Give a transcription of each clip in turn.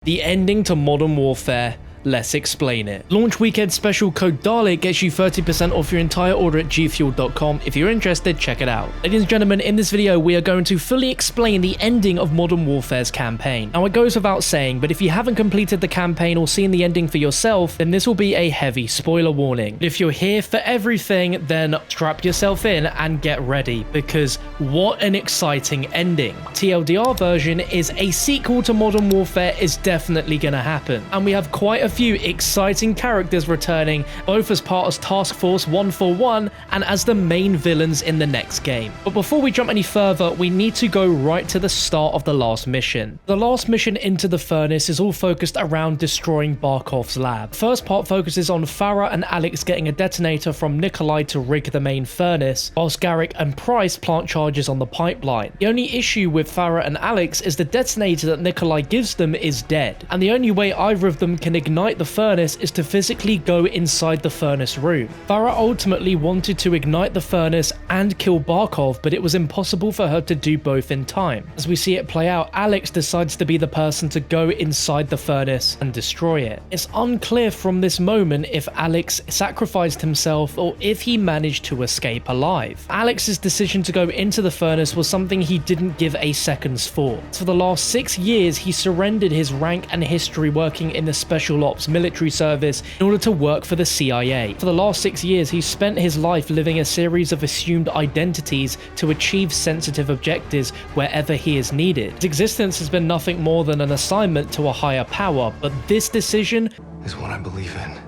The ending to Modern Warfare. Let's explain it. Launch weekend special code DARLIT gets you 30% off your entire order at gfuel.com. If you're interested, check it out. Ladies and gentlemen, in this video, we are going to fully explain the ending of Modern Warfare's campaign. Now, it goes without saying, but if you haven't completed the campaign or seen the ending for yourself, then this will be a heavy spoiler warning. If you're here for everything, then strap yourself in and get ready, because what an exciting ending. TLDR version is a sequel to Modern Warfare is definitely gonna happen, and we have quite a few exciting characters returning, both as part of Task Force 141 and as the main villains in the next game. But before we jump any further, we need to go right to the start of the last mission. The last mission into the furnace is all focused around destroying Barkov's lab. The first part focuses on Farah and Alex getting a detonator from Nikolai to rig the main furnace, whilst Garrick and Price plant charges on the pipeline. The only issue with Farah and Alex is the detonator that Nikolai gives them is dead, and the only way either of them can ignite the furnace is to physically go inside the furnace room. Farah ultimately wanted to ignite the furnace and kill Barkov, but it was impossible for her to do both in time. As we see it play out, Alex decides to be the person to go inside the furnace and destroy it. It's unclear from this moment if Alex sacrificed himself or if he managed to escape alive. Alex's decision to go into the furnace was something he didn't give a second's thought. For the last 6 years, he surrendered his rank and history working in the Special Ops military service in order to work for the CIA. For the last 6 years, he spent his life living a series of assumed identities to achieve sensitive objectives wherever he is needed. His existence has been nothing more than an assignment to a higher power, but this decision is what I believe in.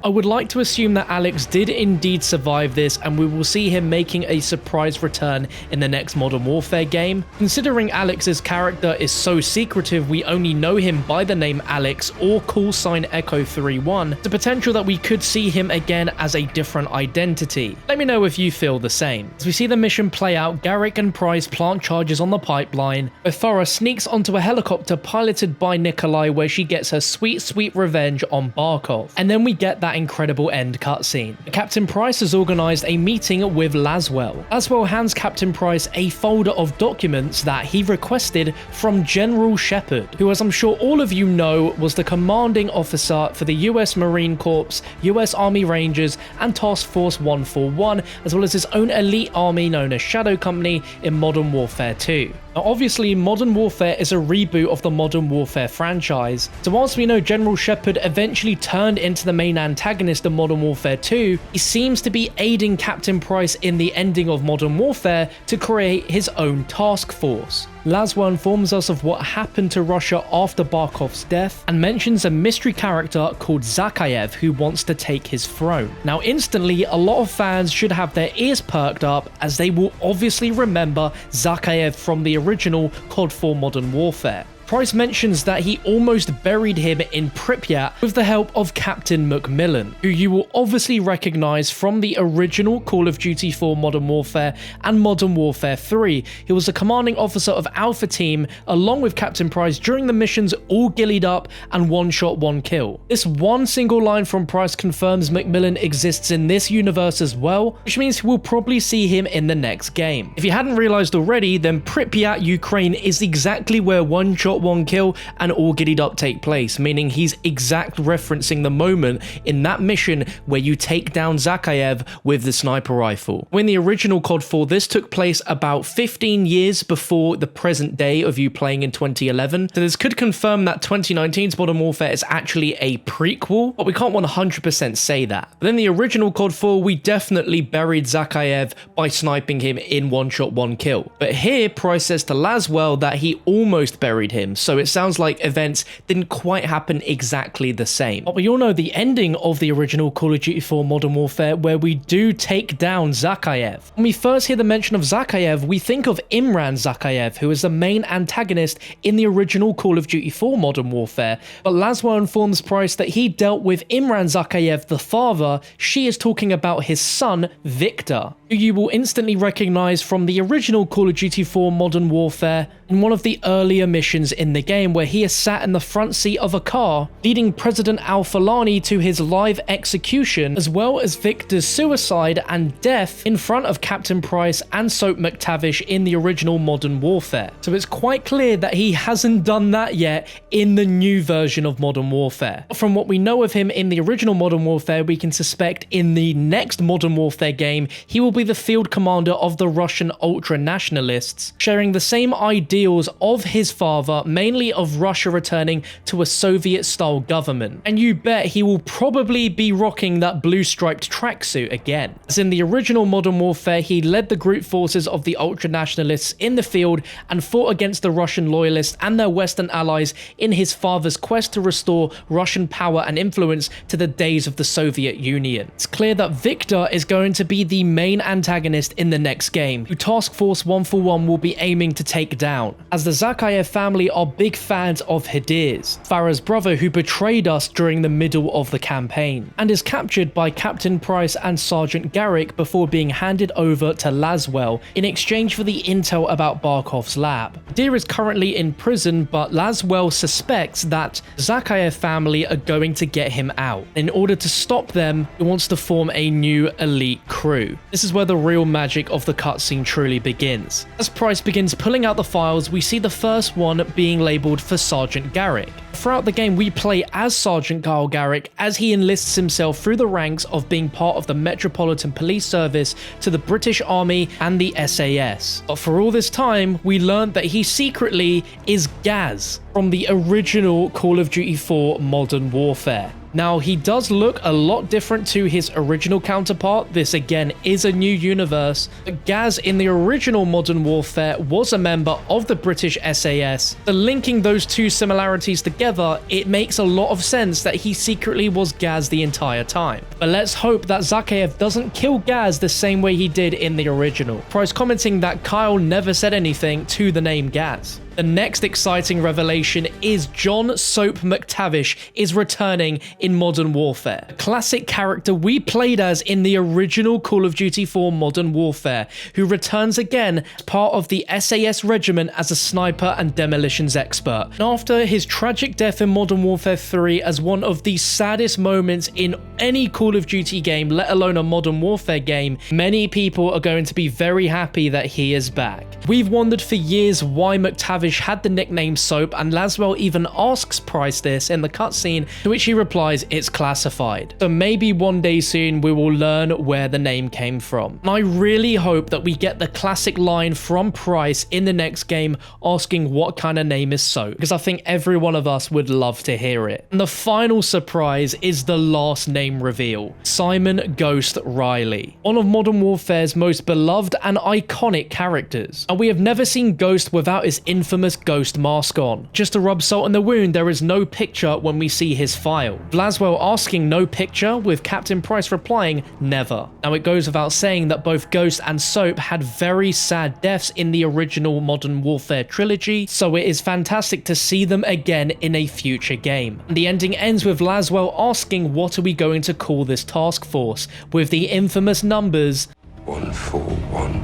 I would like to assume that Alex did indeed survive this, and we will see him making a surprise return in the next Modern Warfare game. Considering Alex's character is so secretive, we only know him by the name Alex or call sign Echo 31, the potential that we could see him again as a different identity. Let me know if you feel the same. As we see the mission play out, Garrick and Price plant charges on the pipeline, where Farah sneaks onto a helicopter piloted by Nikolai, where she gets her sweet revenge on Barkov. And then we get that incredible end cutscene. Captain Price has organized a meeting with Laswell. Laswell hands Captain Price a folder of documents that he requested from General Shepard, who, as I'm sure all of you know, was the commanding officer for the US Marine Corps, US Army Rangers, and Task Force 141, as well as his own elite army known as Shadow Company in Modern Warfare 2. Now, obviously, Modern Warfare is a reboot of the Modern Warfare franchise, so whilst we know General Shepard eventually turned into the main antagonist of Modern Warfare 2, he seems to be aiding Captain Price in the ending of Modern Warfare to create his own task force. Laswell informs us of what happened to Russia after Barkov's death and mentions a mystery character called Zackif who wants to take his throne. Now, instantly, a lot of fans should have their ears perked up, as they will obviously remember Zackif from the original COD 4 Modern Warfare. Price mentions that he almost buried him in Pripyat with the help of Captain Macmillan, who you will obviously recognize from the original Call of Duty 4 Modern Warfare and Modern Warfare 3. He was the commanding officer of Alpha Team along with Captain Price during the missions All Gillied Up and One Shot One Kill. This one single line from Price confirms Macmillan exists in this universe as well, which means we'll probably see him in the next game. If you hadn't realized already, then Pripyat, Ukraine is exactly where One Shot One Kill and All Giddied Up take place, meaning he's exact referencing the moment in that mission where you take down Zackif with the sniper rifle. When the original COD 4, this took place about 15 years before the present day of you playing in 2011, so this could confirm that 2019's Modern Warfare is actually a prequel, but we can't 100% say that. But in the original COD 4, we definitely buried Zackif by sniping him in One Shot One Kill. But here, Price says to Laswell that he almost buried him, so it sounds like events didn't quite happen exactly the same. But we all know the ending of the original Call of Duty 4 Modern Warfare, where we do take down Zackif. When we first hear the mention of Zackif, we think of Imran Zackif, who is the main antagonist in the original Call of Duty 4 Modern Warfare, but Laswell informs Price that he dealt with Imran Zackif, the father. She is talking about his son, Victor, who you will instantly recognize from the original Call of Duty 4 Modern Warfare in one of the earlier missions in the game where he is sat in the front seat of a car, leading President Al-Fulani to his live execution, as well as Victor's suicide and death in front of Captain Price and Soap McTavish in the original Modern Warfare. So it's quite clear that he hasn't done that yet in the new version of Modern Warfare. From what we know of him in the original Modern Warfare, we can suspect in the next Modern Warfare game, he will be the field commander of the Russian ultra-nationalists, sharing the same ideals of his father, mainly of Russia returning to a Soviet-style government. And you bet he will probably be rocking that blue-striped tracksuit again. As in the original Modern Warfare, he led the group forces of the ultra-nationalists in the field and fought against the Russian loyalists and their Western allies in his father's quest to restore Russian power and influence to the days of the Soviet Union. It's clear that Victor is going to be the main antagonist in the next game, who Task Force 141 will be aiming to take down, as the Zackif family are big fans of Hadir's, Farah's brother who betrayed us during the middle of the campaign, and is captured by Captain Price and Sergeant Garrick before being handed over to Laswell in exchange for the intel about Barkov's lab. Hadir is currently in prison, but Laswell suspects that Zackif family are going to get him out. In order to stop them, he wants to form a new elite crew. This is where the real magic of the cutscene truly begins. As Price begins pulling out the files, we see the first one being labeled for Sergeant Garrick. Throughout the game, we play as Sergeant Carl Garrick as he enlists himself through the ranks of being part of the Metropolitan Police Service to the British Army and the SAS. But for all this time, we learned that he secretly is Gaz from the original Call of Duty 4 Modern Warfare. Now, he does look a lot different to his original counterpart. This again is a new universe, but Gaz in the original Modern Warfare was a member of the British SAS. So linking those two similarities together, it makes a lot of sense that he secretly was Gaz the entire time. But let's hope that Zackif doesn't kill Gaz the same way he did in the original. Price commenting that Kyle never said anything to the name Gaz. The next exciting revelation is John Soap McTavish is returning in Modern Warfare, a classic character we played as in the original Call of Duty 4 Modern Warfare, who returns again as part of the SAS regiment as a sniper and demolitions expert. And after his tragic death in Modern Warfare 3 as one of the saddest moments in any Call of Duty game, let alone a Modern Warfare game, many people are going to be very happy that he is back. We've wondered for years why McTavish had the nickname Soap, and Laswell even asks Price this in the cutscene, to which he replies it's classified. So maybe one day soon we will learn where the name came from. And I really hope that we get the classic line from Price in the next game asking what kind of name is Soap, because I think every one of us would love to hear it. And the final surprise is the last name reveal, Simon Ghost Riley, one of Modern Warfare's most beloved and iconic characters. And we have never seen Ghost without his infamous Ghost mask on. Just to rub salt in the wound, there is no picture when we see his file. Laswell asking no picture, with Captain Price replying never. Now it goes without saying that both Ghost and Soap had very sad deaths in the original Modern Warfare trilogy, so it is fantastic to see them again in a future game. And the ending ends with Laswell asking what are we going to call this task force, with the infamous numbers 141.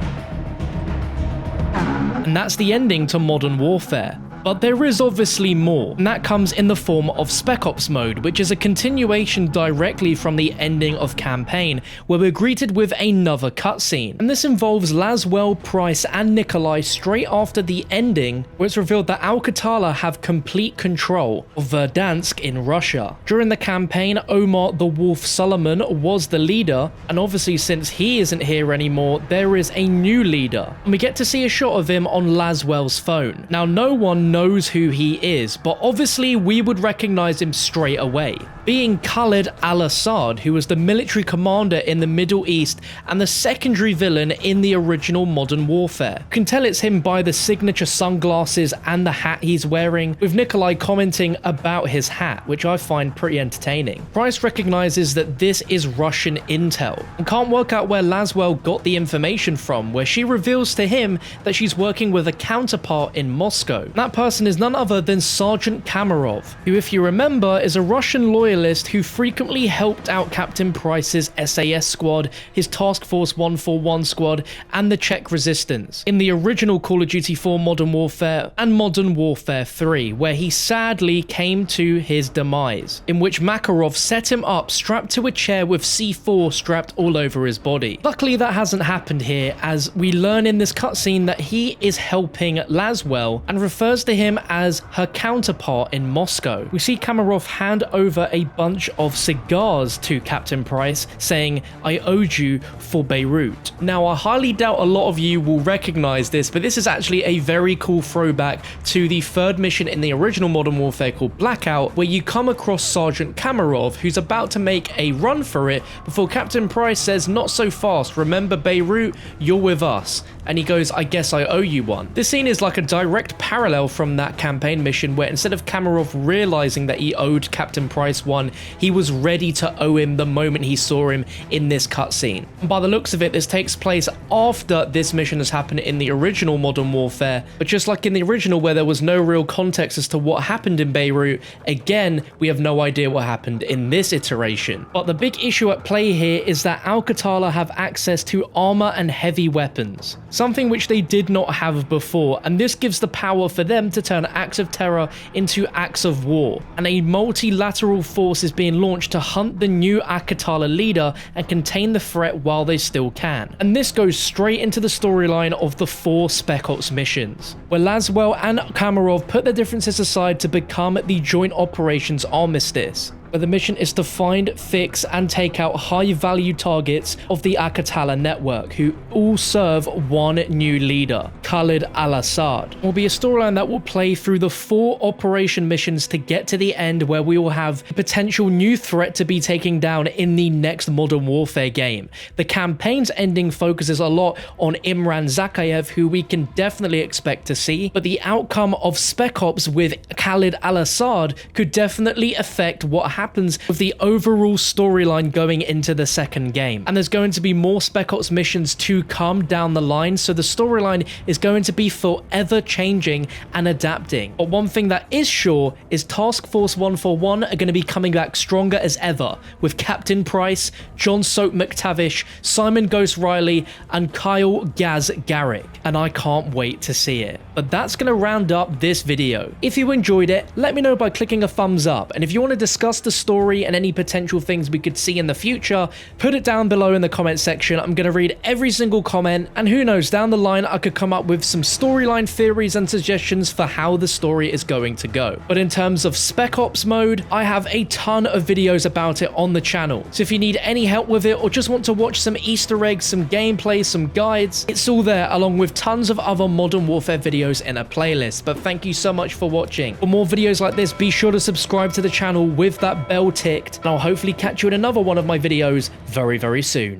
And that's the ending to Modern Warfare. But there is obviously more, and that comes in the form of Spec Ops mode, which is a continuation directly from the ending of campaign, where we're greeted with another cutscene. And this involves Laswell, Price, and Nikolai straight after the ending, where it's revealed that Al-Qatala have complete control of Verdansk in Russia. During the campaign, Omar the Wolf Solomon was the leader, and obviously since he isn't here anymore, there is a new leader. And we get to see a shot of him on Laswell's phone. Now, no one knows who he is, but obviously we would recognize him straight away, being Khalid al-Assad, who was the military commander in the Middle East and the secondary villain in the original Modern Warfare. You can tell it's him by the signature sunglasses and the hat he's wearing, with Nikolai commenting about his hat, which I find pretty entertaining. Price recognizes that this is Russian intel and can't work out where Laswell got the information from, where she reveals to him that she's working with a counterpart in Moscow. That person is none other than Sergeant Kamarov, who, if you remember, is a Russian loyalist who frequently helped out Captain Price's SAS squad, his Task Force 141 squad, and the Czech Resistance in the original Call of Duty 4 Modern Warfare and Modern Warfare 3, where he sadly came to his demise, in which Makarov set him up strapped to a chair with C4 strapped all over his body. Luckily that hasn't happened here, as we learn in this cutscene that he is helping Laswell and refers to him as her counterpart in Moscow. We see Kamarov hand over a bunch of cigars to Captain Price, saying, "I owed you for Beirut." Now, I highly doubt a lot of you will recognize this, but this is actually a very cool throwback to the third mission in the original Modern Warfare called Blackout, where you come across Sergeant Kamarov, who's about to make a run for it before Captain Price says, "Not so fast, remember Beirut, you're with us." And he goes, "I guess I owe you one." This scene is like a direct parallel from that campaign mission, where instead of Kamarov realizing that he owed Captain Price one, he was ready to owe him the moment he saw him in this cutscene. And by the looks of it, this takes place after this mission has happened in the original Modern Warfare, but just like in the original where there was no real context as to what happened in Beirut, again, we have no idea what happened in this iteration. But the big issue at play here is that Al-Qatala have access to armor and heavy weapons, something which they did not have before, and this gives the power for them to turn acts of terror into acts of war. And a multilateral force is being launched to hunt the new Al-Qatala leader and contain the threat while they still can. And this goes straight into the storyline of the 4 Spec Ops missions, where Laswell and Kamarov put their differences aside to become the Joint Operations Armistice, where the mission is to find, fix, and take out high-value targets of the Al-Qatala network, who all serve one new leader, Khalid al-Assad. It will be a storyline that will play through the 4 operation missions to get to the end, where we will have a potential new threat to be taken down in the next Modern Warfare game. The campaign's ending focuses a lot on Imran Zackif, who we can definitely expect to see, but the outcome of Spec Ops with Khalid al-Assad could definitely affect what happens with the overall storyline going into the second game. And there's going to be more Spec Ops missions to come down the line, so the storyline is going to be forever changing and adapting. But one thing that is sure is Task Force 141 are going to be coming back stronger as ever, with Captain Price, John Soap McTavish, Simon Ghost Riley, and Kyle Gaz Garrick. And I can't wait to see it. But that's going to round up this video. If you enjoyed it, let me know by clicking a thumbs up, and if you want to discuss the story and any potential things we could see in the future, put it down below in the comment section. I'm going to read every single comment, and who knows, down the line I could come up with some storyline theories and suggestions for how the story is going to go. But in terms of Spec Ops mode, I have a ton of videos about it on the channel, so if you need any help with it or just want to watch some Easter eggs, some gameplay, some guides, it's all there, along with tons of other Modern Warfare videos in a playlist. But thank you so much for watching. For more videos like this, be sure to subscribe to the channel with that bell ticked, and I'll hopefully catch you in another one of my videos very, very soon.